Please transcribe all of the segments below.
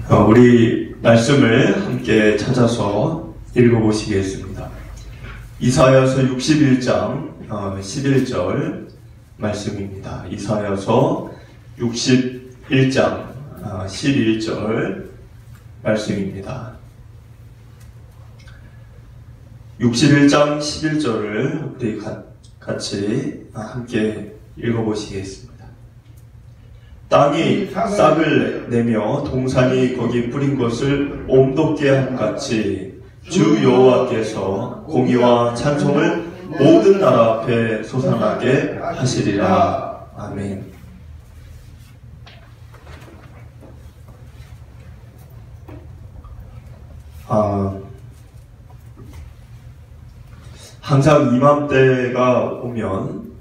우리 말씀을 함께 찾아서 읽어보시겠습니다. 이사야서 61장 11절 말씀입니다. 이사야서 61장 11절 말씀입니다. 61장 11절을 우리 같이 함께 읽어보시겠습니다. 땅이 싹을 내며 동산이 거기 뿌린 것을 옴돋게 함같이 주 여호와께서 공의와 찬송을 모든 나라 앞에 솟아나게 하시리라. 아멘. 항상 이맘때가 오면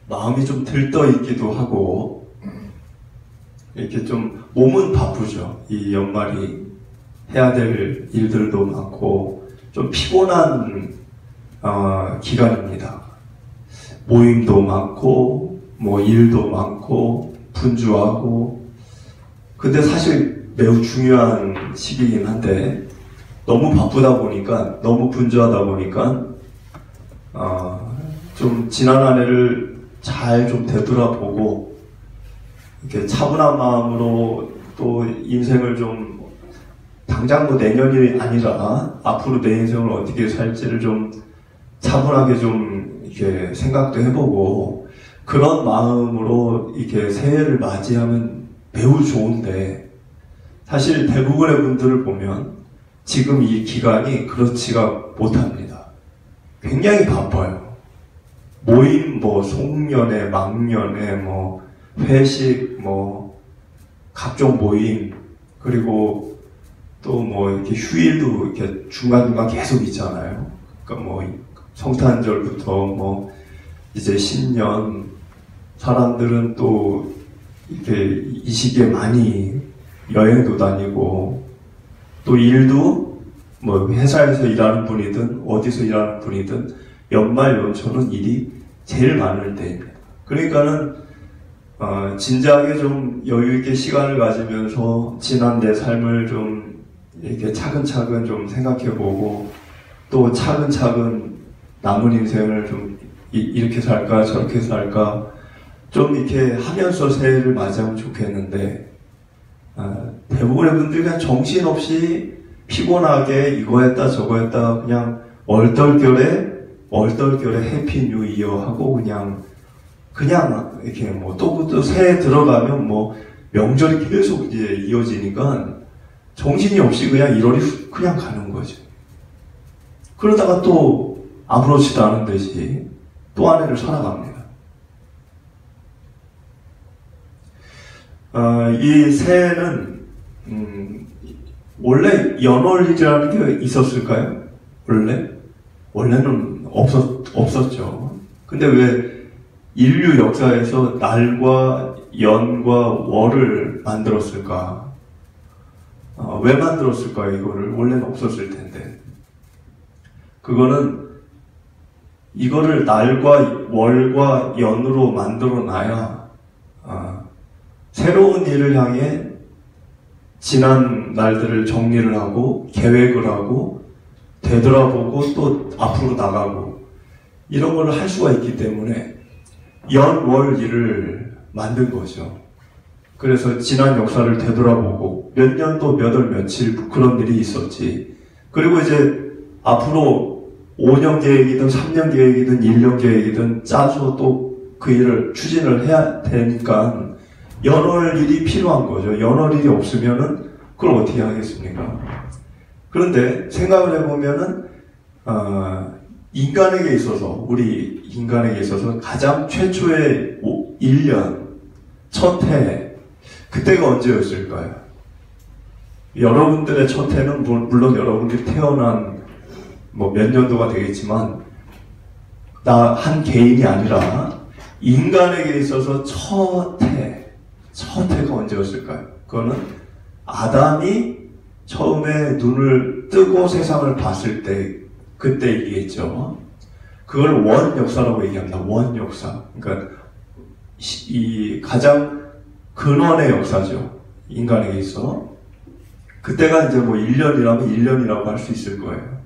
마음이 좀 들떠있기도 하고 이렇게 좀 몸은 바쁘죠. 이 연말이 해야 될 일들도 많고 좀 피곤한 기간입니다. 모임도 많고 뭐 일도 많고 분주하고 근데 사실 매우 중요한 시기이긴 한데 너무 바쁘다 보니까 너무 분주하다 보니까 좀 지난 한 해를 잘 좀 되돌아보고 이렇게 차분한 마음으로 또 인생을 좀 당장 뭐 내년이 아니라 앞으로 내 인생을 어떻게 살지를 좀 차분하게 좀 이렇게 생각도 해보고 그런 마음으로 이렇게 새해를 맞이하면 매우 좋은데 사실 대부분의 분들을 보면 지금 이 기간이 그렇지가 못합니다. 굉장히 바빠요. 모임, 송년회, 막년회, 회식, 각종 모임, 그리고 또 이렇게 휴일도 이렇게 중간중간 계속 있잖아요. 그러니까 성탄절부터 이제 신년, 사람들은 또 이렇게 이 시기에 많이 여행도 다니고, 또 일도 회사에서 일하는 분이든 어디서 일하는 분이든 연말 연초는 일이 제일 많을 때입니다. 그러니까는 진지하게 좀 여유 있게 시간을 가지면서 지난 내 삶을 좀 이렇게 차근차근 좀 생각해보고 또 차근차근 남은 인생을 좀 이렇게 살까 저렇게 살까 좀 이렇게 하면서 새해를 맞이하면 좋겠는데 대부분의 분들이 그냥 정신없이 피곤하게 이거 했다 저거 했다 그냥 얼떨결에 해피 뉴 이어 하고 그냥 이렇게 또 새해 들어가면 명절이 계속 이제 이어지니까 정신이 없이 그냥 1월이 그냥 가는 거죠. 그러다가 또 아무렇지도 않은 듯이 또 한 해를 살아갑니다. 이 새해는 원래 연월이라는 게 있었을까요? 원래는 없었죠. 근데 왜 인류 역사에서 날과 연과 월을 만들었을까? 왜 만들었을까요? 이거를 원래는 없었을 텐데. 그거는 이거를 날과 월과 연으로 만들어 놔야 새로운 일을 향해 지난 날들을 정리를 하고 계획을 하고 되돌아보고 또 앞으로 나가고 이런 걸 할 수가 있기 때문에 연월일을 만든 거죠. 그래서 지난 역사를 되돌아보고 몇 년도 몇 월 며칠 그런 일이 있었지. 그리고 이제 앞으로 5년 계획이든 3년 계획이든 1년 계획이든 짜서 또 그 일을 추진을 해야 되니까 연월일이 필요한 거죠. 연월일이 없으면은 그걸 어떻게 하겠습니까? 그런데 생각을 해보면은 우리 인간에게 있어서 가장 최초의 1년 첫 해 그때가 언제였을까요? 여러분들의 첫 해는 물론 여러분들이 태어난 몇 년도가 되겠지만 한 개인이 아니라 인간에게 있어서 첫 해가 언제였을까요? 그거는 아담이 처음에 눈을 뜨고 세상을 봤을 때 그때 얘기했죠. 그걸 원 역사라고 얘기합니다. 원 역사. 그러니까 이 가장 근원의 역사죠. 인간에게 있어. 그때가 이제 뭐 1년이라면 1년이라고 할 수 있을 거예요.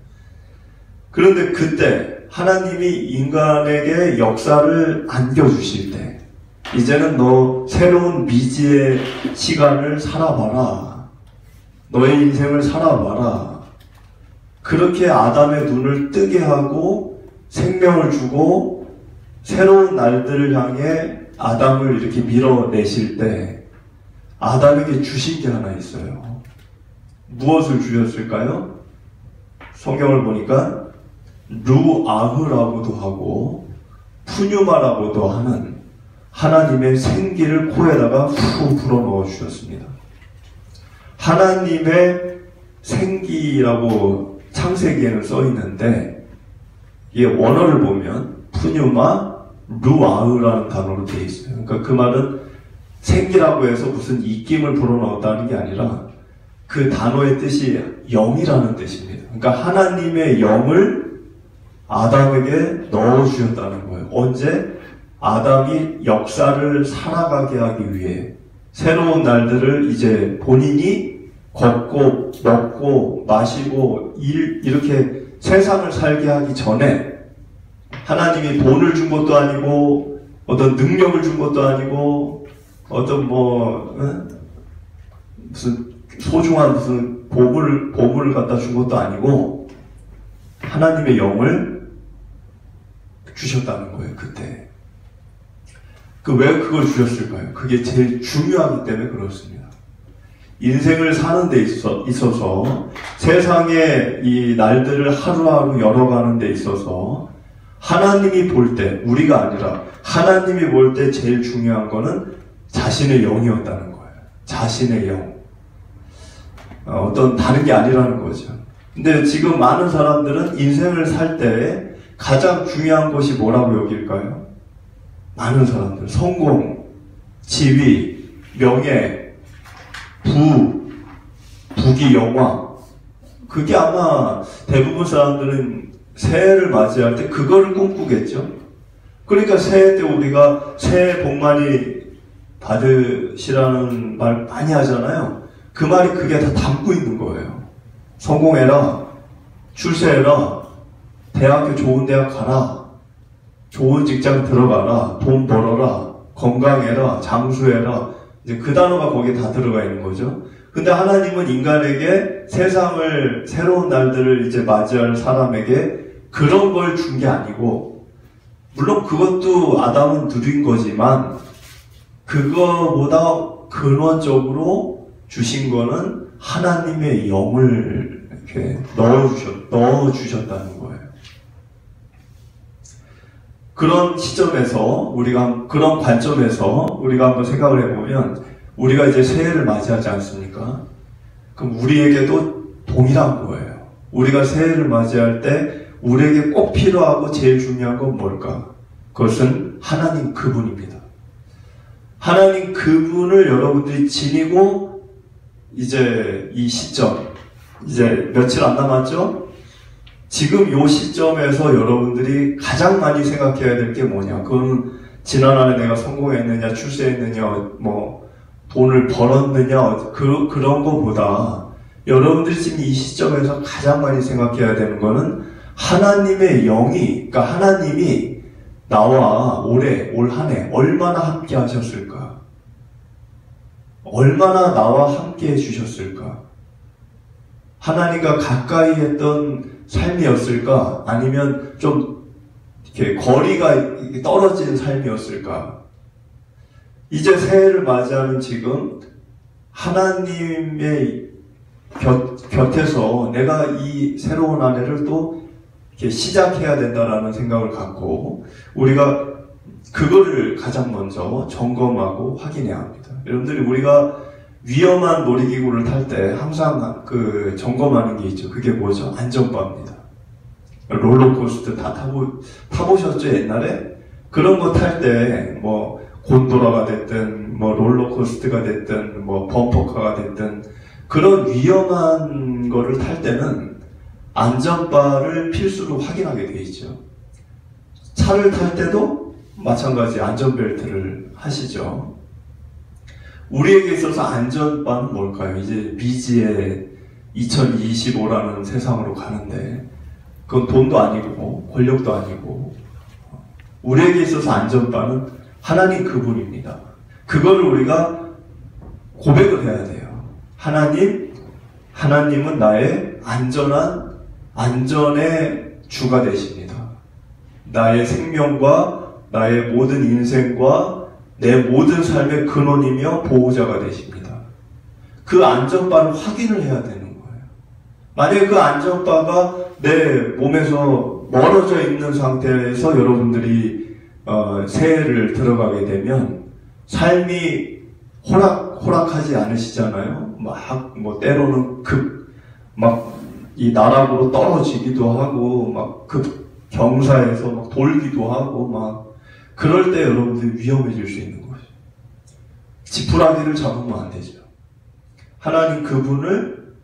그런데 그때 하나님이 인간에게 역사를 안겨주실 때, 이제는 너 새로운 미지의 시간을 살아봐라. 너의 인생을 살아봐라. 그렇게 아담의 눈을 뜨게 하고 생명을 주고 새로운 날들을 향해 아담을 이렇게 밀어내실 때 아담에게 주신 게 하나 있어요. 무엇을 주셨을까요? 성경을 보니까 루아흐라고도 하고 푸뉴마라고도 하는 하나님의 생기를 코에다가 후 불어넣어 주셨습니다. 하나님의 생기라고 창세기에는 써 있는데 이 원어를 보면 푸뉴마 루아흐라는 단어로 되어 있어요. 그러니까 그 말은 생기라고 해서 무슨 입김을 불어넣었다는 게 아니라 그 단어의 뜻이 영이라는 뜻입니다. 그러니까 하나님의 영을 아담에게 넣어주셨다는 거예요. 언제? 아담이 역사를 살아가게 하기 위해 새로운 날들을 이제 본인이 걷고 먹고 마시고 이렇게 세상을 살게 하기 전에 하나님이 돈을 준 것도 아니고 어떤 능력을 준 것도 아니고 어떤 무슨 소중한 무슨 보물을 갖다 준 것도 아니고 하나님의 영을 주셨다는 거예요. 그때 왜 그걸 주셨을까요? 그게 제일 중요하기 때문에 그렇습니다. 인생을 사는 데 있어서 세상의 이 날들을 하루하루 열어가는 데 있어서 하나님이 볼 때, 우리가 아니라 하나님이 볼 때 제일 중요한 거는 자신의 영이었다는 거예요. 자신의 영. 어떤 다른 게 아니라는 거죠. 근데 지금 많은 사람들은 인생을 살 때 가장 중요한 것이 뭐라고 여길까요? 많은 사람들, 성공, 지위, 명예, 부귀, 영화. 그게 아마 대부분 사람들은 새해를 맞이할 때 그거를 꿈꾸겠죠. 그러니까 새해 때 우리가 새해 복 많이 받으시라는 말 많이 하잖아요. 그 말이 그게 다 담고 있는 거예요. 성공해라, 출세해라, 대학교 좋은 대학 가라, 좋은 직장 들어가라, 돈 벌어라, 건강해라, 장수해라. 이제 그 단어가 거기에 다 들어가 있는 거죠. 근데 하나님은 인간에게 세상을, 새로운 날들을 이제 맞이할 사람에게 그런 걸 준 게 아니고, 물론 그것도 아담은 누린 거지만, 그거보다 근원적으로 주신 거는 하나님의 영을 이렇게 넣어주셨다는 거예요. 그런 시점에서, 그런 관점에서 우리가 한번 생각을 해보면, 우리가 이제 새해를 맞이하지 않습니까? 그럼 우리에게도 동일한 거예요. 우리가 새해를 맞이할 때 우리에게 꼭 필요하고 제일 중요한 건 뭘까? 그것은 하나님 그분입니다. 하나님 그분을 여러분들이 지니고 이제 이 시점, 이제 며칠 안 남았죠? 지금 이 시점에서 여러분들이 가장 많이 생각해야 될 게 뭐냐? 그건 지난 한 해 내가 성공했느냐, 출세했느냐, 돈을 벌었느냐, 그런 거보다 여러분들이 지금 이 시점에서 가장 많이 생각해야 되는 거는 하나님의 영이, 그러니까 하나님이 나와 올 한 해 얼마나 함께 하셨을까? 얼마나 나와 함께 해주셨을까? 하나님과 가까이 했던 삶이었을까? 아니면 좀 이렇게 거리가 떨어진 삶이었을까? 이제 새해를 맞이하는 지금 하나님의 곁에서 내가 이 새로운 한 해를 또 이렇게 시작해야 된다라는 생각을 갖고 우리가 그거를 가장 먼저 점검하고 확인해야 합니다. 여러분들이 우리가 위험한 놀이기구를 탈 때 항상 그 점검하는 게 있죠. 그게 뭐죠? 안전바입니다. 롤러코스터 다 타보셨죠? 옛날에? 그런 거 탈 때 곤도라가 됐든 롤러코스터가 됐든 범퍼카가 됐든 그런 위험한 거를 탈 때는 안전바를 필수로 확인하게 돼 있죠. 차를 탈 때도 마찬가지 안전벨트를 하시죠. 우리에게 있어서 안전바는 뭘까요? 이제 미지의 2025라는 세상으로 가는데 그건 돈도 아니고 권력도 아니고 우리에게 있어서 안전바는 하나님 그분입니다. 그거를 우리가 고백을 해야 돼요. 하나님은 나의 안전의 주가 되십니다. 나의 생명과 나의 모든 인생과 내 모든 삶의 근원이며 보호자가 되십니다. 그 안전바를 확인을 해야 되는 거예요. 만약에 그 안전바가 내 몸에서 멀어져 있는 상태에서 여러분들이 새해를 들어가게 되면 삶이 호락호락하지 않으시잖아요. 때로는 이 나락으로 떨어지기도 하고, 경사에서 돌기도 하고, 그럴 때 여러분들이 위험해질 수 있는 거죠. 지푸라기를 잡으면 안 되죠. 하나님 그분을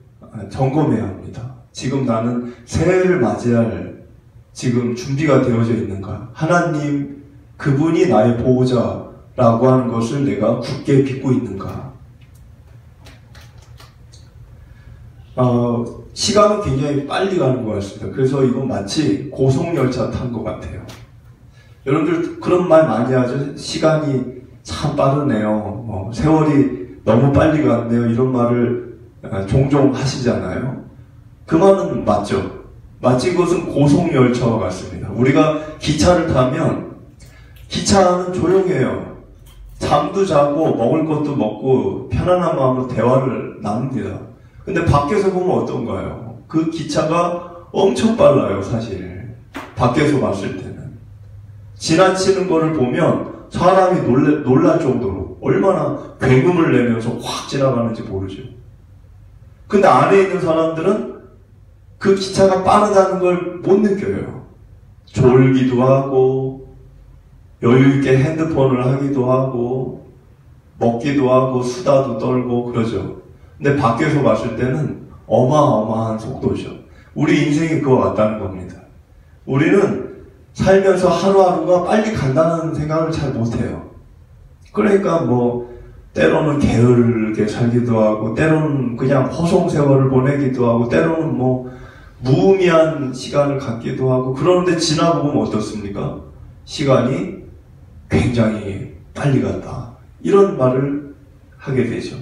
점검해야 합니다. 지금 나는 새해를 맞이할 지금 준비가 되어져 있는가? 하나님 그분이 나의 보호자라고 하는 것을 내가 굳게 믿고 있는가? 시간은 굉장히 빨리 가는 것 같습니다. 그래서 이건 마치 고속열차 탄 것 같아요. 여러분들 그런 말 많이 하죠. 시간이 참 빠르네요. 세월이 너무 빨리 갔네요. 이런 말을 종종 하시잖아요. 그 말은 맞죠. 마치 그것은 고속열차와 같습니다. 우리가 기차를 타면 기차는 조용해요. 잠도 자고 먹을 것도 먹고 편안한 마음으로 대화를 나눕니다. 근데 밖에서 보면 어떤가요? 그 기차가 엄청 빨라요, 사실. 밖에서 봤을 때는. 지나치는 거를 보면 사람이 놀랄 정도로 얼마나 굉음을 내면서 확 지나가는지 모르죠. 근데 안에 있는 사람들은 그 기차가 빠르다는 걸 못 느껴요. 졸기도 하고, 여유있게 핸드폰을 하기도 하고, 먹기도 하고, 수다도 떨고, 그러죠. 근데 밖에서 봤을 때는 어마어마한 속도죠. 우리 인생이 그와 같다는 겁니다. 우리는 살면서 하루하루가 빨리 간다는 생각을 잘 못해요. 그러니까 때로는 게으르게 살기도 하고, 때로는 그냥 허송세월을 보내기도 하고, 때로는 무의미한 시간을 갖기도 하고, 그러는데 지나고 보면 어떻습니까? 시간이 굉장히 빨리 갔다. 이런 말을 하게 되죠.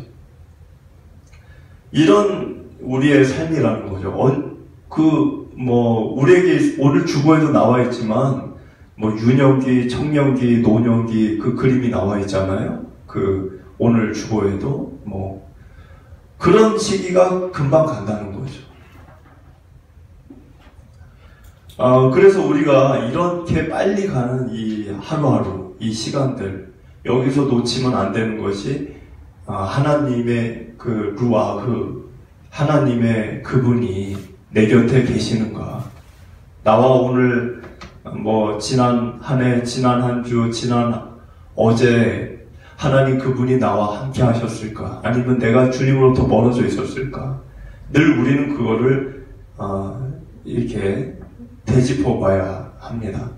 이런 우리의 삶이라는 거죠. 우리에게 오늘 주보에도 나와 있지만, 유년기, 청년기, 노년기 그 그림이 나와 있잖아요. 오늘 주보에도, 그런 시기가 금방 간다는 거죠. 그래서 우리가 이렇게 빨리 가는 이 하루하루, 이 시간들, 여기서 놓치면 안 되는 것이, 하나님의 하나님의 그분이 내 곁에 계시는가. 나와 오늘, 지난 한 해, 지난 한 주, 지난 어제, 하나님 그분이 나와 함께 하셨을까? 아니면 내가 주님으로부터 멀어져 있었을까? 늘 우리는 그거를, 이렇게 되짚어 봐야 합니다.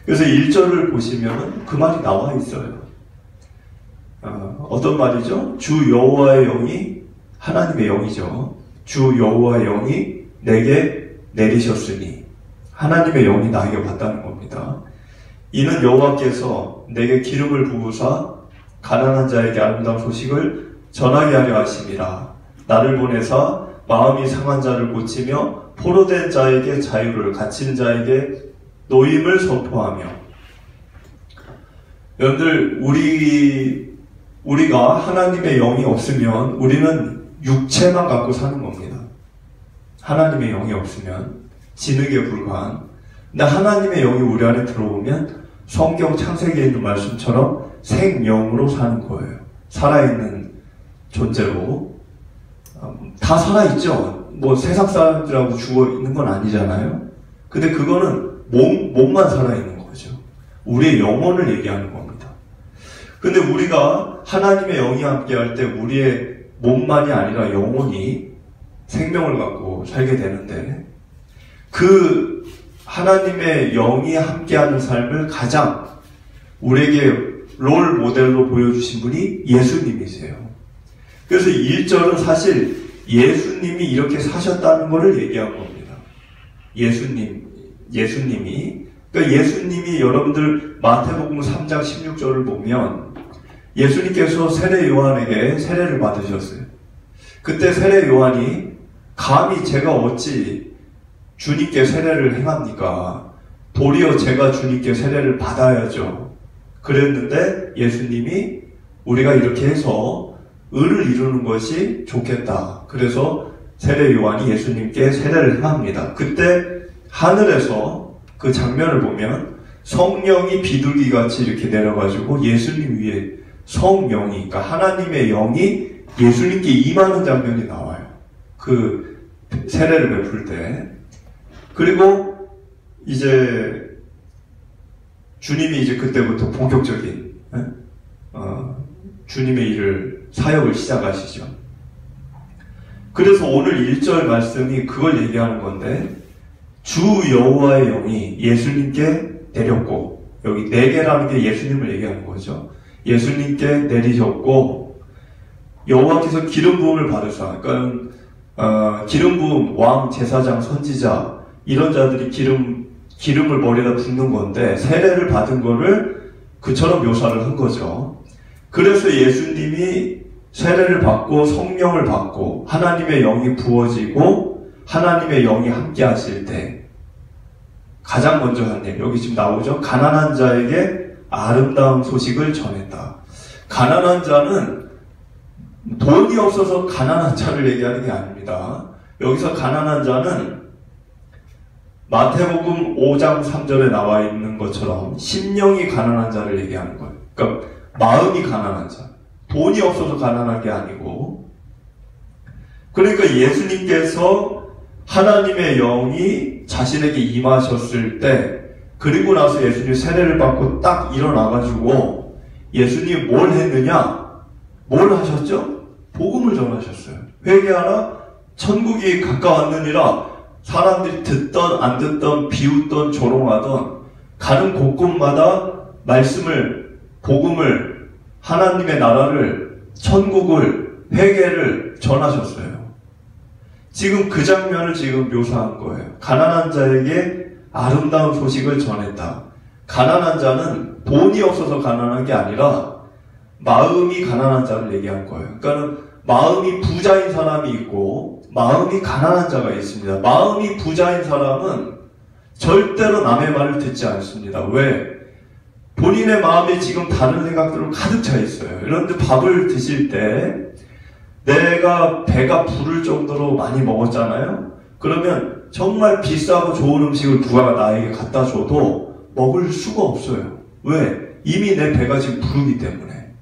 그래서 1절을 보시면 그 말이 나와 있어요. 어떤 말이죠? 주 여호와의 영이 하나님의 영이죠. 주 여호와의 영이 내게 내리셨으니 하나님의 영이 나에게 왔다는 겁니다. 이는 여호와께서 내게 기름을 부으사 가난한 자에게 아름다운 소식을 전하게 하려 하심이라. 나를 보내사 마음이 상한 자를 고치며 포로된 자에게 자유를, 갇힌 자에게 노임을 선포하며. 여러분들, 우리가 하나님의 영이 없으면 우리는 육체만 갖고 사는 겁니다. 하나님의 영이 없으면 진흙에 불과한. 근데 하나님의 영이 우리 안에 들어오면 성경 창세기에 있는 말씀처럼 생명으로 사는 거예요. 살아있는 존재로. 다 살아있죠. 세상 사람들하고 죽어 있는 건 아니잖아요. 근데 그거는 몸만 살아있는 거죠. 우리의 영혼을 얘기하는 겁니다. 근데 우리가 하나님의 영이 함께 할 때 우리의 몸만이 아니라 영혼이 생명을 갖고 살게 되는데, 그 하나님의 영이 함께하는 삶을 가장 우리에게 롤 모델로 보여주신 분이 예수님이세요. 그래서 1절은 사실 예수님이 이렇게 사셨다는 것을 얘기한 겁니다. 예수님이. 그러니까 예수님이 여러분들 마태복음 3장 16절을 보면 예수님께서 세례 요한에게 세례를 받으셨어요. 그때 세례 요한이 감히 제가 어찌 주님께 세례를 행합니까? 도리어 제가 주님께 세례를 받아야죠. 그랬는데 예수님이 우리가 이렇게 해서 의를 이루는 것이 좋겠다. 그래서 세례 요한이 예수님께 세례를 행합니다. 그때 하늘에서 그 장면을 보면 성령이 비둘기같이 이렇게 내려가지고 예수님 위에 성령이, 그러니까 하나님의 영이 예수님께 임하는 장면이 나와요. 그 세례를 베풀 때. 그리고 이제 주님이 이제 그때부터 본격적인 주님의 일을 사역을 시작하시죠. 그래서 오늘 1절 말씀이 그걸 얘기하는 건데 주 여호와의 영이 예수님께 내렸고, 여기 내게라는 게 예수님을 얘기하는 거죠. 예수님께 내리셨고 여호와께서 기름 부음을 받으사, 그러니까 기름 부음, 왕, 제사장, 선지자 이런 자들이 기름을 머리에다 붓는 건데 세례를 받은 거를 그처럼 묘사를 한 거죠. 그래서 예수님이 세례를 받고 성령을 받고 하나님의 영이 부어지고 하나님의 영이 함께 하실 때 가장 먼저 한 일, 여기 지금 나오죠. 가난한 자에게 아름다운 소식을 전했다. 가난한 자는 돈이 없어서 가난한 자를 얘기하는 게 아닙니다. 여기서 가난한 자는 마태복음 5장 3절에 나와 있는 것처럼 심령이 가난한 자를 얘기하는 거예요. 그러니까 마음이 가난한 자. 돈이 없어서 가난한 게 아니고. 그러니까 예수님께서 하나님의 영이 자신에게 임하셨을 때, 그리고 나서 예수님 세례를 받고 딱 일어나가지고 예수님이 뭘 했느냐? 뭘 하셨죠? 복음을 전하셨어요. 회개하라, 천국이 가까웠느니라. 사람들이 듣던 안 듣던 비웃던 조롱하던 가는 곳곳마다 말씀을, 복음을, 하나님의 나라를, 천국을, 회개를 전하셨어요. 지금 그 장면을 지금 묘사한 거예요. 가난한 자에게 아름다운 소식을 전했다. 가난한 자는 돈이 없어서 가난한 게 아니라 마음이 가난한 자를 얘기한 거예요. 그러니까 마음이 부자인 사람이 있고 마음이 가난한 자가 있습니다. 마음이 부자인 사람은 절대로 남의 말을 듣지 않습니다. 왜? 본인의 마음에 지금 다른 생각들로 가득 차 있어요. 그런데 밥을 드실 때 내가 배가 부를 정도로 많이 먹었잖아요? 그러면 정말 비싸고 좋은 음식을 누가 나에게 갖다 줘도 먹을 수가 없어요. 왜? 이미 내 배가 지금 부르기 때문에.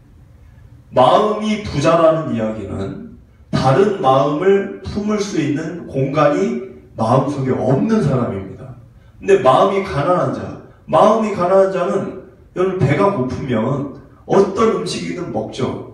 마음이 부자라는 이야기는 다른 마음을 품을 수 있는 공간이 마음속에 없는 사람입니다. 근데 마음이 가난한 자는 여러분 배가 고프면 어떤 음식이든 먹죠.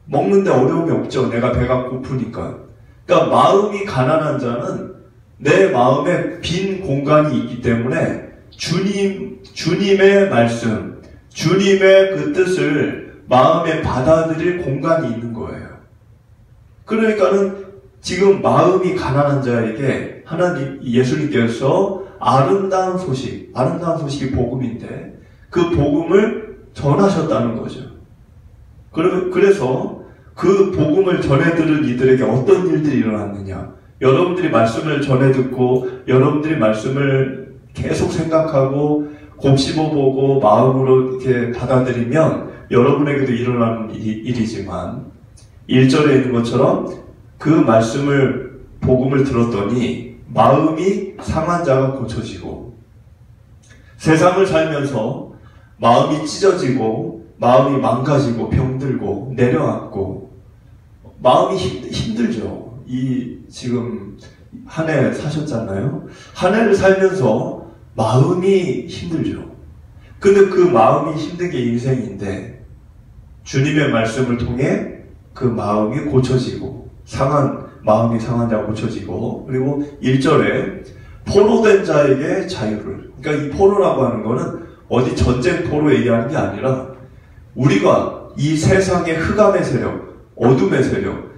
먹는데 어려움이 없죠. 내가 배가 고프니까. 그러니까 마음이 가난한 자는 내 마음에 빈 공간이 있기 때문에 주님의 말씀, 주님의 그 뜻을 마음에 받아들일 공간이 있는 거예요. 그러니까는 지금 마음이 가난한 자에게 예수님께서 아름다운 소식이 복음인데 그 복음을 전하셨다는 거죠. 그래서 그 복음을 전해 들은 이들에게 어떤 일들이 일어났느냐. 여러분들이 말씀을 전해 듣고 여러분들이 말씀을 계속 생각하고 곱씹어보고 마음으로 이렇게 받아들이면 여러분에게도 일어나는 일이지만 1절에 있는 것처럼 그 복음을 들었더니 마음이 상한 자가 고쳐지고 세상을 살면서 마음이 찢어지고 마음이 망가지고 병들고 내려앉고 마음이 힘들죠. 지금 한 해 사셨잖아요. 한 해를 살면서 마음이 힘들죠. 근데 그 마음이 힘든 게 인생인데 주님의 말씀을 통해 그 마음이 고쳐지고 마음이 상한 자가 고쳐지고 그리고 1절에 포로된 자에게 자유를, 그러니까 이 포로라고 하는 거는 어디 전쟁 포로 얘기하는 게 아니라 우리가 이 세상의 흑암의 세력, 어둠의 세력,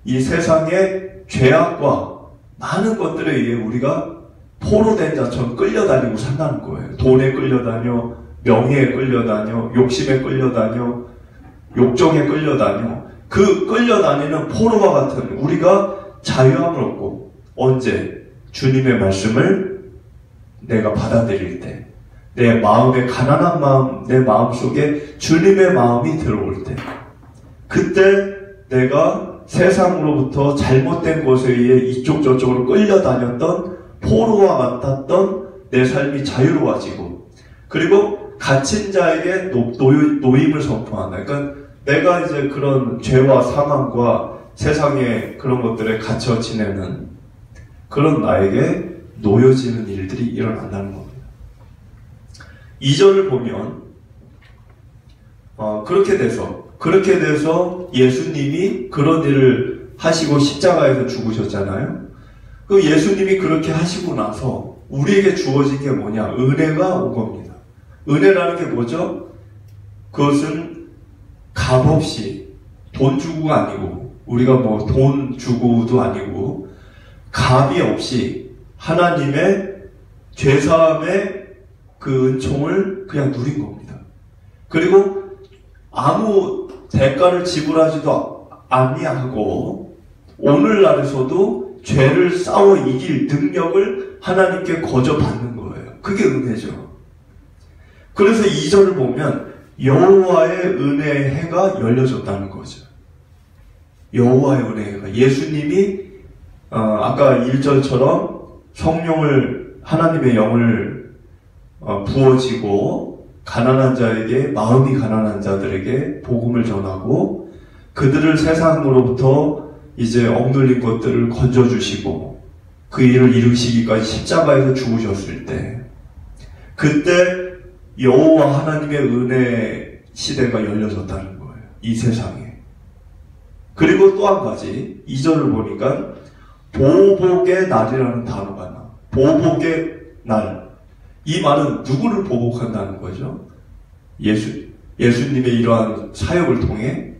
이 세상의 죄악과 많은 것들에 의해 우리가 포로된 자처럼 끌려다니고 산다는 거예요. 돈에 끌려다녀, 명예에 끌려다녀, 욕심에 끌려다녀, 욕정에 끌려다녀. 그 끌려다니는 포로와 같은 우리가 자유함을 얻고, 언제? 주님의 말씀을 내가 받아들일 때, 내 마음에 가난한 마음, 내 마음속에 주님의 마음이 들어올 때, 그때 내가 세상으로부터 잘못된 것에 의해 이쪽 저쪽으로 끌려다녔던 포로와 같았던 내 삶이 자유로워지고, 그리고 갇힌 자에게 노임을 선포한다. 그러니까 내가 이제 그런 죄와 사망과 세상의 그런 것들에 갇혀 지내는 그런 나에게 놓여지는 일들이 일어난다는 겁니다. 2절을 보면 그렇게 돼서 예수님이 그런 일을 하시고 십자가에서 죽으셨잖아요. 그 예수님이 그렇게 하시고 나서 우리에게 주어진 게 뭐냐? 은혜가 온 겁니다. 은혜라는 게 뭐죠? 그것은 값없이, 돈 주고가 아니고, 우리가 뭐 돈 주고도 아니고, 값이 없이 하나님의 죄사함의 그 은총을 그냥 누린 겁니다. 그리고 아무 대가를 지불하지도 아니하고 오늘날에서도 죄를 싸워 이길 능력을 하나님께 거저 받는 거예요. 그게 은혜죠. 그래서 2절을 보면 여호와의 은혜의 해가 열려졌다는 거죠. 여호와의 은혜의 해가, 예수님이 아까 1절처럼 성령을, 하나님의 영을 부어지고 가난한 자에게, 마음이 가난한 자들에게 복음을 전하고 그들을 세상으로부터 이제 억눌린 것들을 건져주시고 그 일을 이루시기까지 십자가에서 죽으셨을 때, 그때 여호와 하나님의 은혜 시대가 열려졌다는 거예요. 이 세상에. 그리고 또 한 가지, 2절을 보니까 보복의 날이라는 단어가 나와. 보복의 날. 이 말은 누구를 보복한다는 거죠? 예수님의 이러한 사역을 통해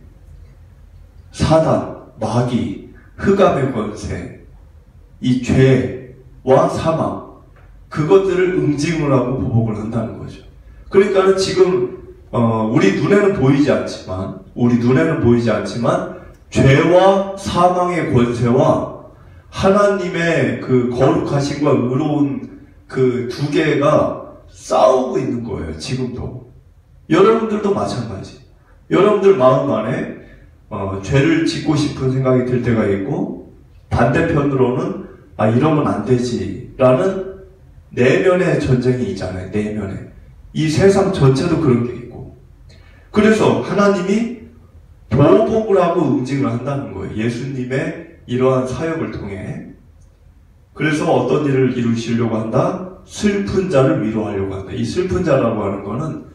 사단, 마귀, 흑암의 권세, 이 죄와 사망, 그것들을 응징을 하고 보복을 한다는 거죠. 그러니까는 지금 우리 눈에는 보이지 않지만 죄와 사망의 권세와 하나님의 그 거룩하심과 의로운 그 두 개가 싸우고 있는 거예요. 지금도. 여러분들도 마찬가지. 여러분들 마음 안에 죄를 짓고 싶은 생각이 들 때가 있고, 반대편으로는 이러면 안 되지 라는 내면의 전쟁이 있잖아요. 내면에. 이 세상 전체도 그런 게 있고, 그래서 하나님이 보복을 하고 응징을 한다는 거예요. 예수님의 이러한 사역을 통해. 그래서 어떤 일을 이루시려고 한다? 슬픈 자를 위로하려고 한다. 이 슬픈 자라고 하는 거는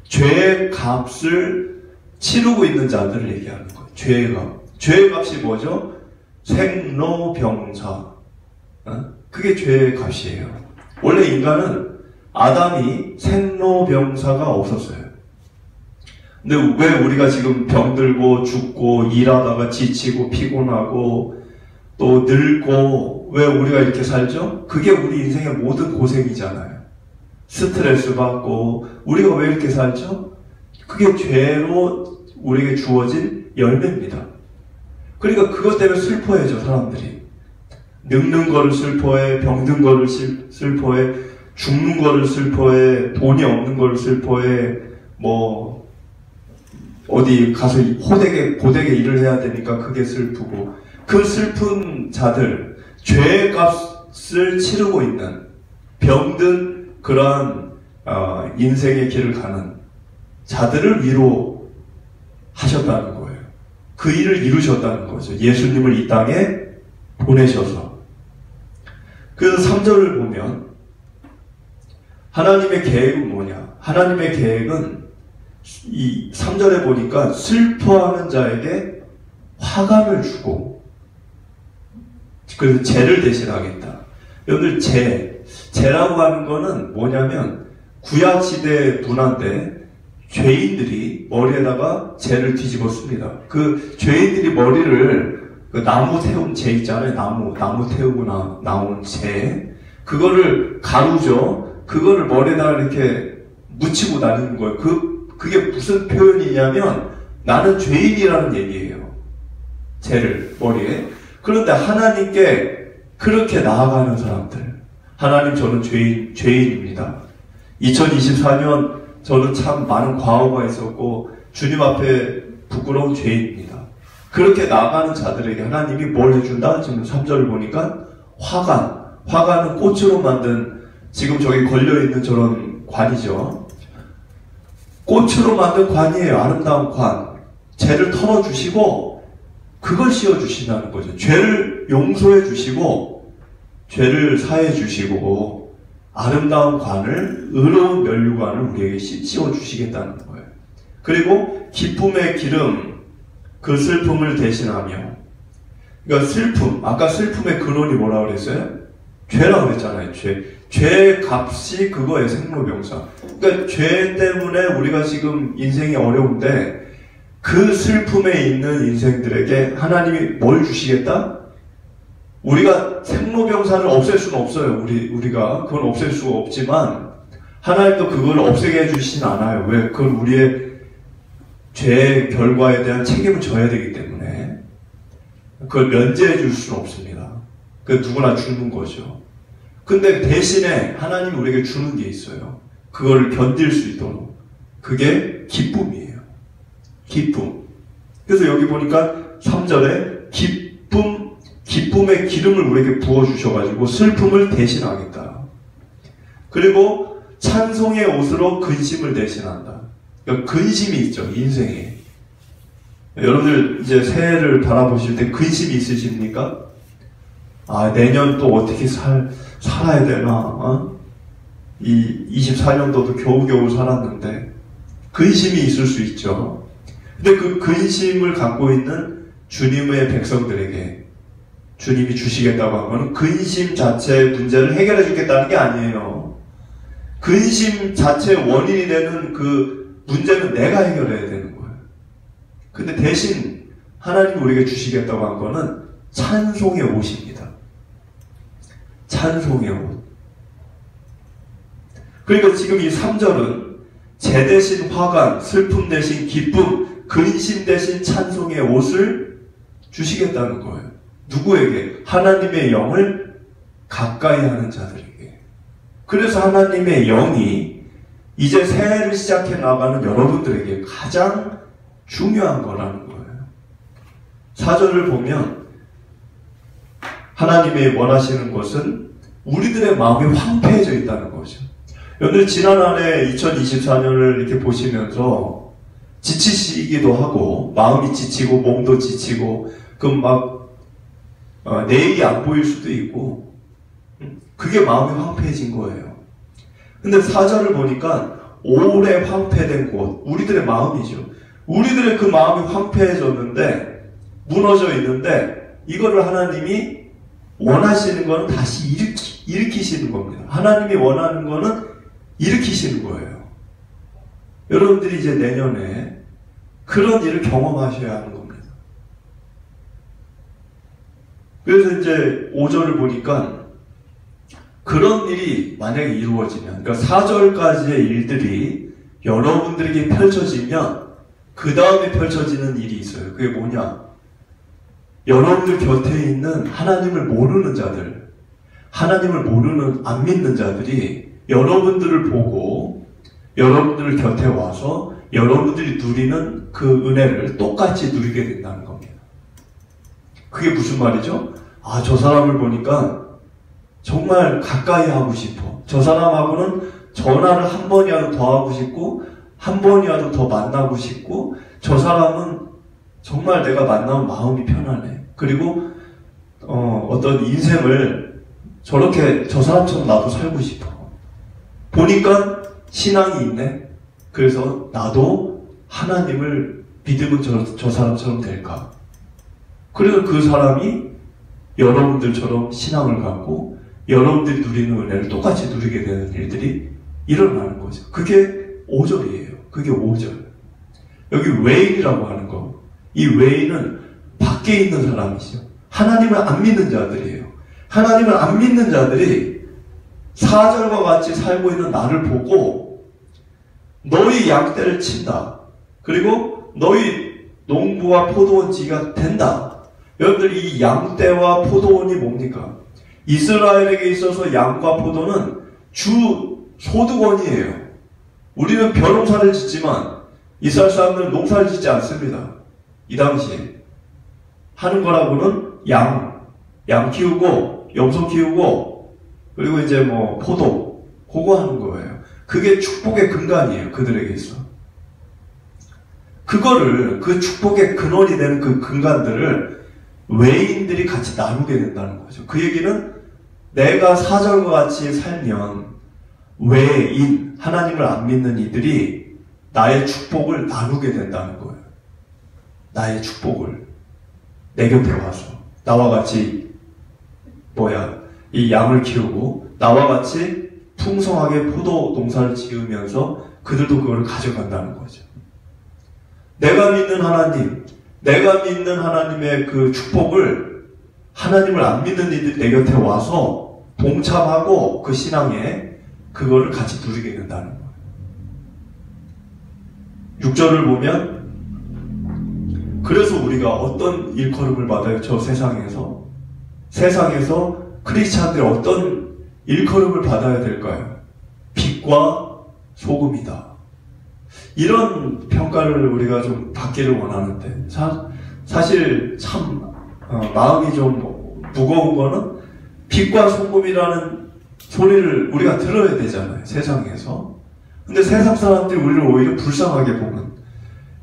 죄의 값을 치르고 있는 자들을 얘기하는 거예요. 죄의 값. 죄의 값이 뭐죠? 생로병사. 그게 죄의 값이에요. 원래 인간은, 아담이 생로병사가 없었어요. 근데 왜 우리가 지금 병들고 죽고 일하다가 지치고 피곤하고 또 늙고 왜 우리가 이렇게 살죠? 그게 우리 인생의 모든 고생이잖아요. 스트레스 받고 우리가 왜 이렇게 살죠? 그게 죄로 우리에게 주어진 열매입니다. 그러니까 그것 때문에 슬퍼해져, 사람들이. 늙는 거를 슬퍼해, 병든 거를 슬퍼해, 죽는 거를 슬퍼해, 돈이 없는 거를 슬퍼해, 뭐 어디 가서 고되게 일을 해야 되니까 그게 슬프고, 그 슬픈 자들, 죄의 값을 치르고 있는, 병든 그러한 인생의 길을 가는 자들을 위로하셨다는 거예요. 그 일을 이루셨다는 거죠. 예수님을 이 땅에 보내셔서. 그래서 3절을 보면 하나님의 계획은 뭐냐? 하나님의 계획은 이 3절에 보니까 슬퍼하는 자에게 화감을 주고, 그래서 죄를 대신하겠다. 여러분들 죄라고 하는 거는 뭐냐면 구약시대 문화인데, 죄인들이 머리에다가 재를 뒤집었습니다. 그 죄인들이 머리를 그 나무 태운 재 있잖아요. 나무 태우고 나온 재. 그거를 가루죠. 그거를 머리에다가 이렇게 묻히고 다니는 거예요. 그게 무슨 표현이냐면 나는 죄인이라는 얘기예요. 죄를 머리에. 그런데 하나님께 그렇게 나아가는 사람들. 하나님, 저는 죄인입니다. 2024년 저는 참 많은 과오가 있었고 주님 앞에 부끄러운 죄인입니다. 그렇게 나가는 자들에게 하나님이 뭘 해준다? 지금 3절을 보니까 화관은 꽃으로 만든, 지금 저기 걸려있는 저런 관이죠. 꽃으로 만든 관이에요. 아름다운 관. 죄를 털어주시고 그걸 씌워주신다는 거죠. 죄를 용서해 주시고 죄를 사해 주시고 아름다운 관을, 의로운 면류관을 우리에게 씌워주시겠다는 거예요. 그리고 기쁨의 기름, 그 슬픔을 대신하며. 그러니까 슬픔, 아까 슬픔의 근원이 뭐라고 그랬어요? 죄라고 그랬잖아요. 죄의 값이 그거예요. 생로병사. 그러니까 죄 때문에 우리가 지금 인생이 어려운데 그 슬픔에 있는 인생들에게 하나님이 뭘 주시겠다? 우리가 생로병사를 없앨 수는 없어요. 우리가 그건 없앨 수가 없지만 하나님도 그걸 없애게 해주시진 않아요. 왜? 그건 우리의 죄의 결과에 대한 책임을 져야 되기 때문에 그걸 면제해 줄 수는 없습니다. 그 누구나 주는 거죠. 근데 대신에 하나님이 우리에게 주는 게 있어요. 그걸 견딜 수 있도록. 그게 기쁨이에요. 기쁨. 그래서 여기 보니까 3절에 기쁨의 기름을 우리에게 부어주셔가지고 슬픔을 대신하겠다. 그리고 찬송의 옷으로 근심을 대신한다. 그러니까 근심이 있죠, 인생에. 여러분들 이제 새해를 바라보실 때 근심이 있으십니까? 아, 내년 또 어떻게 살아야 되나? 이 24년도도 겨우겨우 살았는데 근심이 있을 수 있죠. 근데 그 근심을 갖고 있는 주님의 백성들에게 주님이 주시겠다고 한 거는 근심 자체의 문제를 해결해 주겠다는 게 아니에요. 근심 자체의 원인이 되는 그 문제는 내가 해결해야 되는 거예요. 근데 대신 하나님이 우리에게 주시겠다고 한 거는 찬송의 옷입니다. 찬송의 옷. 그러니까 지금 이 3절은 재 대신 화관, 슬픔 대신 기쁨, 근심 대신 찬송의 옷을 주시겠다는 거예요. 누구에게? 하나님의 영을 가까이 하는 자들에게. 그래서 하나님의 영이 이제 새해를 시작해 나가는 여러분들에게 가장 중요한 거라는 거예요. 4절을 보면 하나님이 원하시는 것은 우리들의 마음이 황폐해져 있다는 거죠. 여러분들 지난 한 해 2024년을 이렇게 보시면서 지치시기도 하고 마음이 지치고 몸도 지치고 내일이 안 보일 수도 있고 그게 마음이 황폐해진 거예요. 근데 4절을 보니까 오래 황폐된 곳, 우리들의 마음이죠. 우리들의 그 마음이 황폐해졌는데 무너져 있는데 이거를 하나님이 원하시는 거는 다시 일으키시는 겁니다. 하나님이 원하는 거는 일으키시는 거예요. 여러분들이 이제 내년에 그런 일을 경험하셔야 하는 겁니다. 그래서 이제 5절을 보니까 그런 일이 만약에 이루어지면, 그러니까 4절까지의 일들이 여러분들에게 펼쳐지면 그 다음에 펼쳐지는 일이 있어요. 그게 뭐냐? 여러분들 곁에 있는 하나님을 모르는 자들, 하나님을 모르는 안 믿는 자들이 여러분들을 보고 여러분들 곁에 와서 여러분들이 누리는 그 은혜를 똑같이 누리게 된다는 겁니다. 그게 무슨 말이죠? 아, 저 사람을 보니까 정말 가까이 하고 싶어. 저 사람하고는 전화를 한 번이라도 더 하고 싶고 한 번이라도 더 만나고 싶고 저 사람은 정말 내가 만나면 마음이 편하네. 그리고 어떤 인생을 저렇게 저 사람처럼 나도 살고 싶어. 보니까 신앙이 있네. 그래서 나도 하나님을 믿으면 저 사람처럼 될까? 그래서 그 사람이 여러분들처럼 신앙을 갖고 여러분들이 누리는 은혜를 똑같이 누리게 되는 일들이 일어나는 거죠. 그게 5절이에요. 그게 5절. 여기 외인이라고 하는 거. 이 외인은 밖에 있는 사람이죠. 하나님을 안 믿는 자들이에요. 하나님을 안 믿는 자들이 4절과 같이 살고 있는 나를 보고 너희 양떼를 친다. 그리고 너희 농부와 포도원지가 된다. 여러분들 이 양떼와 포도원이 뭡니까? 이스라엘에게 있어서 양과 포도는 주 소득원이에요. 우리는 벼농사를 짓지만 이스라엘 사람들은 농사를 짓지 않습니다. 이 당시에 하는 거라고는 양 키우고 염소 키우고 그리고 이제 뭐 포도 그거 하는 거예요. 그게 축복의 근간이에요. 그들에게 있어. 그거를 그 축복의 근원이 되는 그 근간들을 외인들이 같이 나누게 된다는 거죠. 그 얘기는 내가 4절과 같이 살면 외인, 하나님을 안 믿는 이들이 나의 축복을 나누게 된다는 거예요. 나의 축복을 내 곁에 와서 나와 같이 이 양을 키우고 나와 같이 풍성하게 포도 농사를 지으면서 그들도 그걸 가져간다는 거죠. 내가 믿는 하나님, 내가 믿는 하나님의 그 축복을 하나님을 안 믿는 이들이 내 곁에 와서 동참하고 그 신앙에 그거를 같이 누리게 된다는 거예요. 6절을 보면 그래서 우리가 어떤 일컬음을 받아요? 저 세상에서 크리스찬들이 어떤 일컬음을 받아야 될까요? 빛과 소금이다. 이런 평가를 우리가 좀 받기를 원하는데 사실 참 마음이 좀 무거운 거는 빛과 소금이라는 소리를 우리가 들어야 되잖아요. 세상에서. 근데 세상 사람들이 우리를 오히려 불쌍하게 보는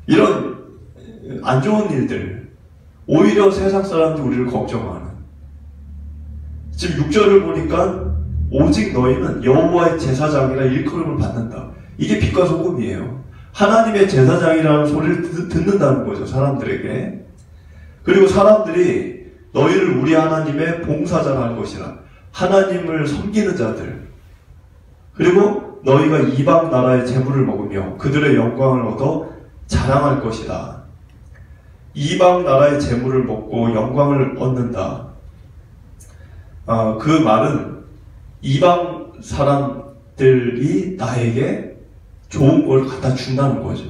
이런 안 좋은 일들, 오히려 세상 사람들이 우리를 걱정하는. 지금 6절을 보니까 오직 너희는 여호와의 제사장이라 일컬음을 받는다. 이게 빛과 소금이에요. 하나님의 제사장이라는 소리를 듣는다는 거죠. 사람들에게. 그리고 사람들이 너희를 우리 하나님의 봉사자라 할 것이라. 하나님을 섬기는 자들. 그리고 너희가 이방 나라의 재물을 먹으며 그들의 영광을 얻어 자랑할 것이다. 이방 나라의 재물을 먹고 영광을 얻는다. 그 말은 이방 사람들이 나에게 좋은 걸 갖다 준다는 거죠.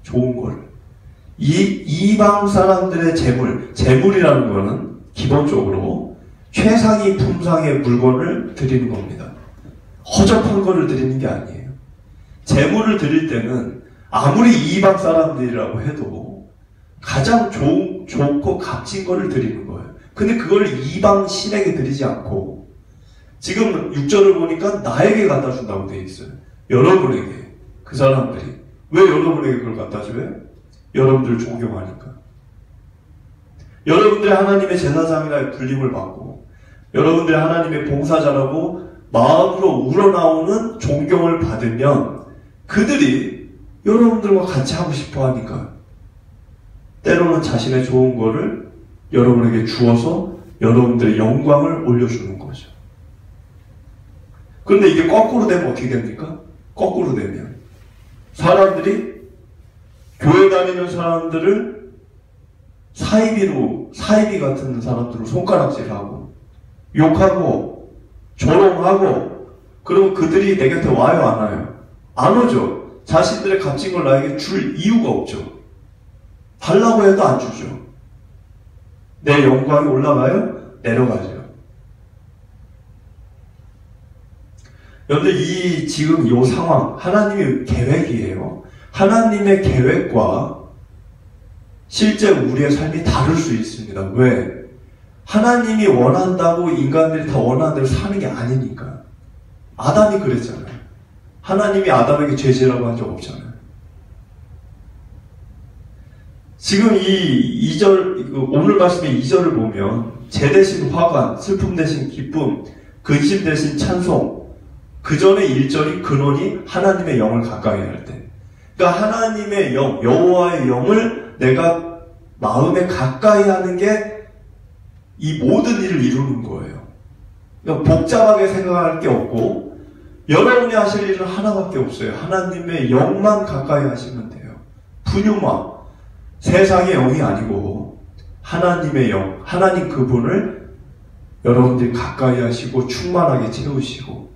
좋은 걸. 이 이방 사람들의 재물이라는 거는 기본적으로 최상위 품상의 물건을 드리는 겁니다. 허접한 거를 드리는 게 아니에요. 재물을 드릴 때는 아무리 이방 사람들이라고 해도 가장 좋고 값진 거를 드리는 거예요. 근데 그걸 이방 신에게 드리지 않고 지금 6절을 보니까 나에게 갖다 준다고 되어 있어요. 여러분에게. 그 사람들이. 왜 여러분에게 그걸 갖다 줘요? 여러분들 존경하니까. 여러분들이 하나님의 제사장이라는 불림을 받고 여러분들이 하나님의 봉사자라고 마음으로 우러나오는 존경을 받으면 그들이 여러분들과 같이 하고 싶어 하니까 때로는 자신의 좋은 거를 여러분에게 주어서 여러분들의 영광을 올려주는 거죠. 그런데 이게 거꾸로 되면 어떻게 됩니까? 거꾸로 되면 사람들이 교회 다니는 사람들을 사이비 같은 사람들로 손가락질하고 욕하고 조롱하고 그러면 그들이 내 곁에 와요 안 와요? 안 오죠. 자신들의 값진 걸 나에게 줄 이유가 없죠. 달라고 해도 안 주죠. 내 영광이 올라가요? 내려가죠. 여러분들 지금 이 상황 하나님의 계획이에요. 하나님의 계획과 실제 우리의 삶이 다를 수 있습니다. 왜? 하나님이 원한다고 인간들이 다 원하는 대로 사는 게 아니니까. 아담이 그랬잖아요. 하나님이 아담에게 죄지라고 한 적 없잖아요. 지금 이 2절, 오늘 말씀의 2절을 보면 재 대신 화관, 슬픔 대신 기쁨, 근심 대신 찬송, 그 전의 1절이 근원이 하나님의 영을 가까이 할 때. 그러니까 하나님의 영, 여호와의 영을 내가 마음에 가까이 하는 게 이 모든 일을 이루는 거예요. 그러니까 복잡하게 생각할 게 없고 여러분이 하실 일은 하나밖에 없어요. 하나님의 영만 가까이 하시면 돼요. 푸뉴마, 세상의 영이 아니고 하나님의 영, 하나님 그분을 여러분들이 가까이 하시고 충만하게 채우시고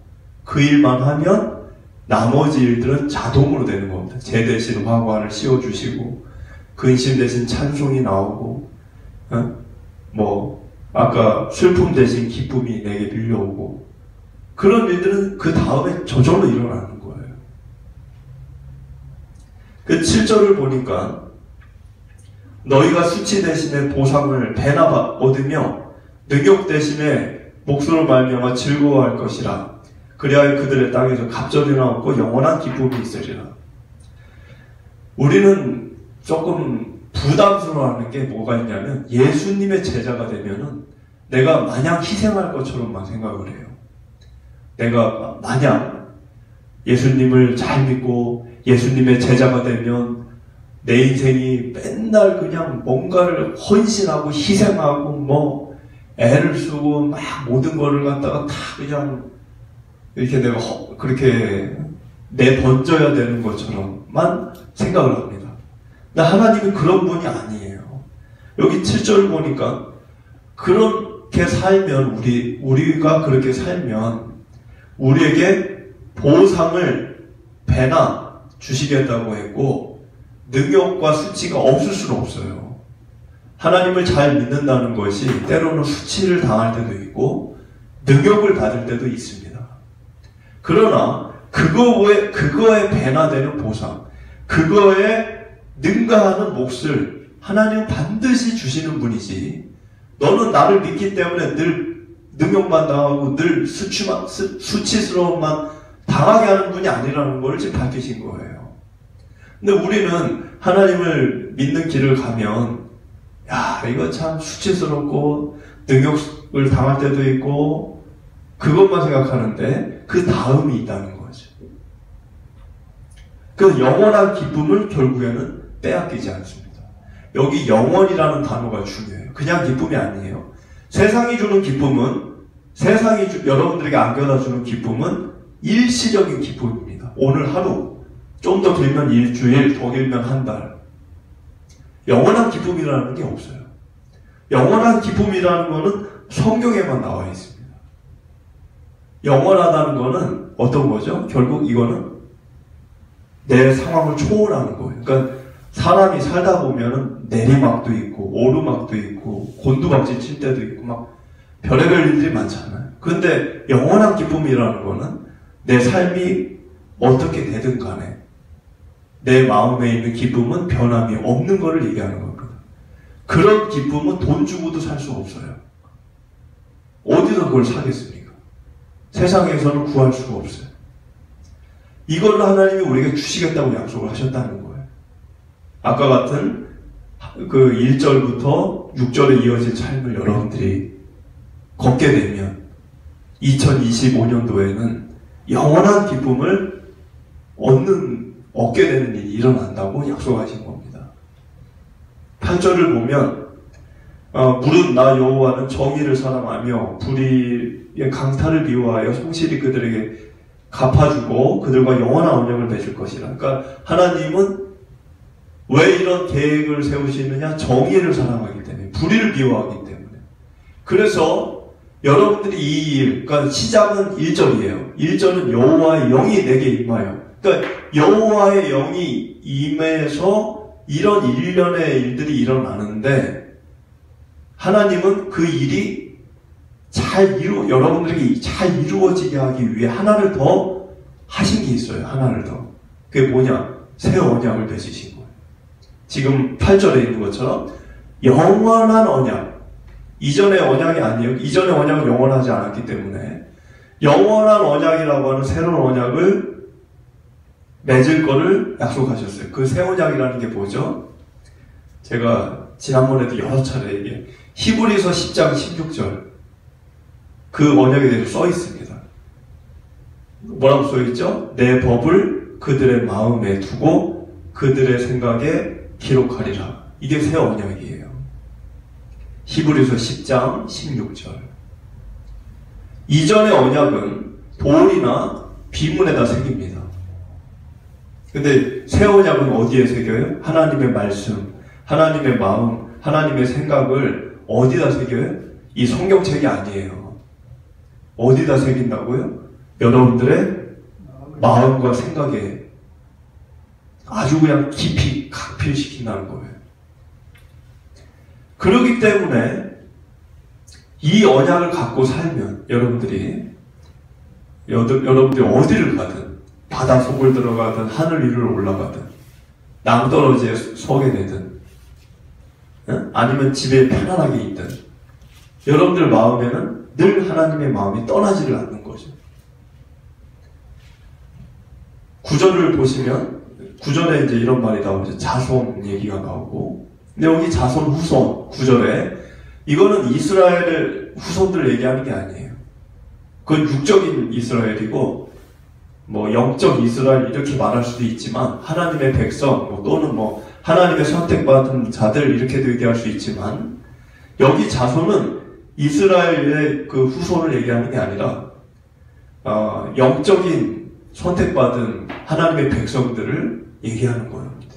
그 일만 하면 나머지 일들은 자동으로 되는 겁니다. 제 대신 화관을 씌워주시고 근심 대신 찬송이 나오고 아까 슬픔 대신 기쁨이 내게 밀려오고 그런 일들은 그 다음에 저절로 일어나는 거예요. 그 7절을 보니까 너희가 수치 대신에 보상을 배나 얻으며 능욕 대신에 목소를 말미암아 즐거워할 것이라. 그리하여 그들의 땅에서 갑절이나 얻고 영원한 기쁨이 있으리라. 우리는 조금 부담스러워하는 게 뭐가 있냐면 예수님의 제자가 되면은 내가 마냥 희생할 것처럼만 생각을 해요. 내가 마냥 예수님을 잘 믿고 예수님의 제자가 되면 내 인생이 맨날 그냥 뭔가를 헌신하고 희생하고 애를 쓰고 막 모든 거를 갖다가 다 그냥 이렇게 내가 그렇게 내던져야 되는 것처럼만 생각을 합니다. 근데 하나님은 그런 분이 아니에요. 여기 7절 보니까 그렇게 살면 우리가 그렇게 살면 우리에게 보상을 배나 주시겠다고 했고 능욕과 수치가 없을 수는 없어요. 하나님을 잘 믿는다는 것이 때로는 수치를 당할 때도 있고 능욕을 받을 때도 있습니다. 그러나 그거에 배나되는 보상, 그거에 능가하는 몫을 하나님은 반드시 주시는 분이지 너는 나를 믿기 때문에 늘 능욕만 당하고 늘 수치스러움만 당하게 하는 분이 아니라는 걸 지금 밝히신 거예요. 근데 우리는 하나님을 믿는 길을 가면 이거 참 수치스럽고 능욕을 당할 때도 있고 그것만 생각하는데 그 다음이 있다는 거죠. 그 영원한 기쁨을 결국에는 빼앗기지 않습니다. 여기 영원이라는 단어가 중요해요. 그냥 기쁨이 아니에요. 세상이 주는 기쁨은 여러분들에게 안겨다 주는 기쁨은 일시적인 기쁨입니다. 오늘 하루, 좀 더 길면 일주일, 더 길면 한 달. 영원한 기쁨이라는 게 없어요. 영원한 기쁨이라는 거는 성경에만 나와 있습니다. 영원하다는 거는 어떤 거죠? 결국 이거는 내 상황을 초월하는 거예요. 그러니까 사람이 살다 보면은 내리막도 있고 오르막도 있고 곤두박질 칠 때도 있고 막 별의별 일들이 많잖아요. 그런데 영원한 기쁨이라는 거는 내 삶이 어떻게 되든 간에 내 마음에 있는 기쁨은 변함이 없는 것을 얘기하는 겁니다. 그런 기쁨은 돈 주고도 살 수 없어요. 어디서 그걸 사겠습니까? 세상에서는 구할 수가 없어요. 이걸로 하나님이 우리에게 주시겠다고 약속을 하셨다는 거예요. 아까 같은 그 1절부터 6절에 이어진 삶을 여러분들이 걷게 되면 2025년도에는 영원한 기쁨을 얻게 되는 일이 일어난다고 약속하신 겁니다. 8절을 보면 물은 나 여호와는 정의를 사랑하며 불의의 강탈을 미워하여 성실히 그들에게 갚아주고 그들과 영원한 언약을 맺을 것이라. 그러니까 하나님은 왜 이런 계획을 세우시느냐? 정의를 사랑하기 때문에, 불의를 미워하기 때문에. 그래서 여러분들이 이 일, 그러니까 시작은 1절이에요. 1절은 여호와의 영이 내게 임하여. 그러니까 여호와의 영이 임해서 이런 일련의 일들이 일어나는데 하나님은 그 일이 여러분들에게 잘 이루어지게 하기 위해 하나를 더 하신 게 있어요. 하나를 더. 그게 뭐냐? 새 언약을 맺으신 거예요. 지금 8절에 있는 것처럼 영원한 언약. 이전의 언약이 아니에요. 이전의 언약은 영원하지 않았기 때문에 영원한 언약이라고 하는 새로운 언약을 맺을 거를 약속하셨어요. 그 새 언약이라는 게 뭐죠? 제가 지난번에도 여러 차례 얘기해. 히브리서 10장 16절 그 언약에 대해서 써 있습니다. 뭐라고 써 있죠? 내 법을 그들의 마음에 두고 그들의 생각에 기록하리라. 이게 새 언약이에요. 히브리서 10장 16절. 이전의 언약은 돌이나 비문에다 새깁니다. 근데 새 언약은 어디에 새겨요? 하나님의 말씀, 하나님의 마음, 하나님의 생각을 어디다 새겨요? 이 성경책이 아니에요. 어디다 새긴다고요? 여러분들의 마음과 생각에 아주 그냥 깊이 각필시킨다는 거예요. 그렇기 때문에 이 언약을 갖고 살면 여러분들이 어디를 가든 바다 속을 들어가든 하늘 위를 올라가든 낭떠러지에 서게 되든 아니면 집에 편안하게 있든 여러분들 마음에는 늘 하나님의 마음이 떠나지를 않는 거죠. 구절을 보시면 구절에 이제 이런 말이 나오죠. 자손 얘기가 나오고, 근데 여기 자손 후손 구절에 이거는 이스라엘의 후손들 얘기하는 게 아니에요. 그건 육적인 이스라엘이고 뭐 영적 이스라엘 이렇게 말할 수도 있지만 하나님의 백성 또는 하나님의 선택받은 자들 이렇게도 얘기할 수 있지만 여기 자손은 이스라엘의 그 후손을 얘기하는 게 아니라 영적인 선택받은 하나님의 백성들을 얘기하는 겁니다.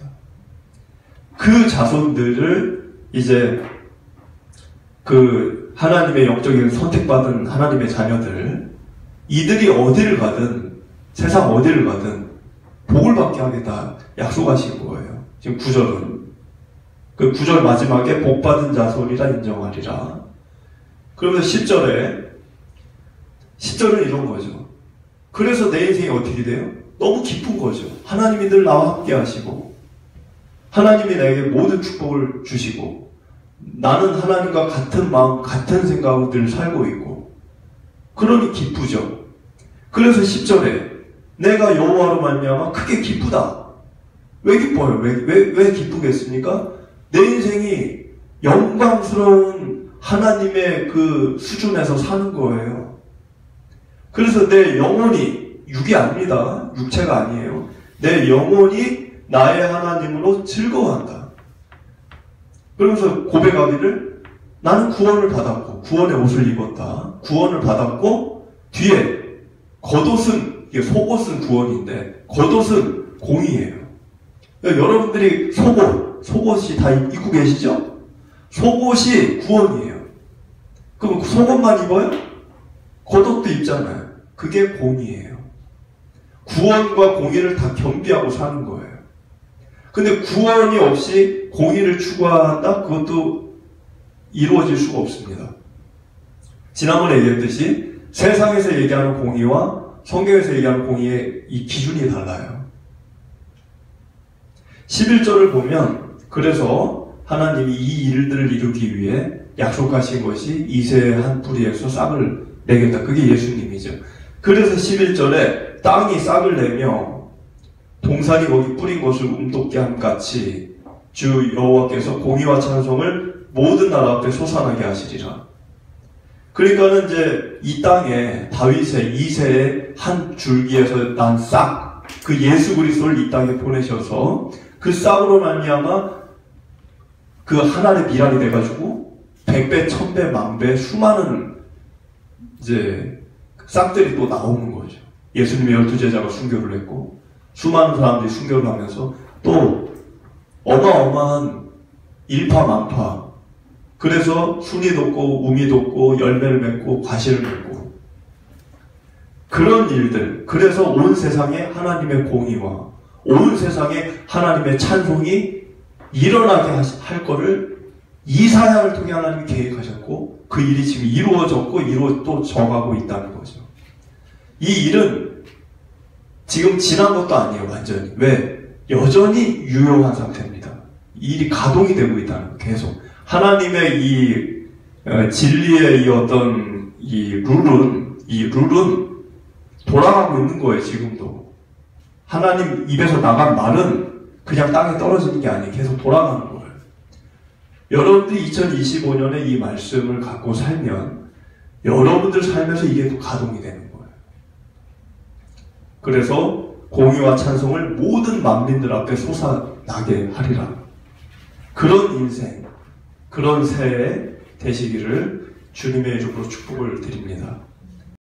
그 자손들을 이제 그 하나님의 영적인 선택받은 하나님의 자녀들 이들이 어디를 가든 세상 어디를 가든 복을 받게 하겠다 약속하신 거예요. 지금 9절은 그 9절 마지막에 복받은 자손이라 인정하리라. 그러면서 10절은 이런 거죠. 그래서 내 인생이 어떻게 돼요? 너무 기쁜 거죠. 하나님이 늘 나와 함께 하시고 하나님이 나에게 모든 축복을 주시고 나는 하나님과 같은 마음, 같은 생각으로 늘 살고 있고 그러니 기쁘죠. 그래서 10절에 내가 여호와로 말미암아 크게 기쁘다. 왜 기뻐요? 왜 기쁘겠습니까? 내 인생이 영광스러운 하나님의 그 수준에서 사는 거예요. 그래서 내 영혼이 육이 아닙니다. 육체가 아니에요. 내 영혼이 나의 하나님으로 즐거워한다. 그러면서 고백하기를 나는 구원을 받았고 구원의 옷을 입었다. 구원을 받았고 뒤에 겉옷은 이게 속옷은 구원인데 겉옷은 공의예요. 그러니까 여러분들이 속옷이 다 입고 계시죠? 속옷이 구원이에요. 그럼 속옷만 입어요? 겉옷도 입잖아요. 그게 공의예요. 구원과 공의를 다 겸비하고 사는 거예요. 근데 구원이 없이 공의를 추구한다? 그것도 이루어질 수가 없습니다. 지난번에 얘기했듯이 세상에서 얘기하는 공의와 성경에서 얘기하는 공의의 이 기준이 달라요. 11절을 보면 그래서 하나님이 이 일들을 이루기 위해 약속하신 것이 이새의 한 뿌리에서 싹을 내겠다. 그게 예수님이죠. 그래서 11절에 땅이 싹을 내며 동산이 거기 뿌린 것을 움돋게 함같이 주 여호와께서 공의와 찬송을 모든 나라 앞에 솟아나게 하시리라. 그러니까는 이제 이 땅에 다윗의 이새의 한 줄기에서 난 싹, 그 예수 그리스도를 이 땅에 보내셔서 그 싹으로 말미암아 그 하나의 미랄이 돼가지고 100배, 1000배, 10,000배 수많은 이제 싹들이 또 나오는 거죠. 예수님의 12제자가 순교를 했고 수많은 사람들이 순교를 하면서 또 어마어마한 일파만파, 그래서 순이 돋고 우미 돋고 열매를 맺고 과실을 맺고 그런 일들, 그래서 온 세상에 하나님의 공의와 온 세상에 하나님의 찬송이 일어나게 할 거를 이사야를 통해 하나님이 계획하셨고 그 일이 지금 이루어졌고 또 져가고 있다는 거죠. 이 일은 지금 지난 것도 아니에요. 완전히. 왜? 여전히 유효한 상태입니다. 이 일이 가동이 되고 있다는 거. 계속 하나님의 이 진리의 이 어떤 이 룰은 돌아가고 있는 거예요. 지금도 하나님 입에서 나간 말은 그냥 땅에 떨어지는 게 아니에요. 계속 돌아가는 거예요. 여러분들이 2025년에 이 말씀을 갖고 살면 여러분들 삶에서 이게 또 가동이 되는 거예요. 그래서 공의와 찬송을 모든 만민들 앞에 솟아나게 하리라. 그런 인생, 그런 새해 되시기를 주님의 이름으로 축복을 드립니다.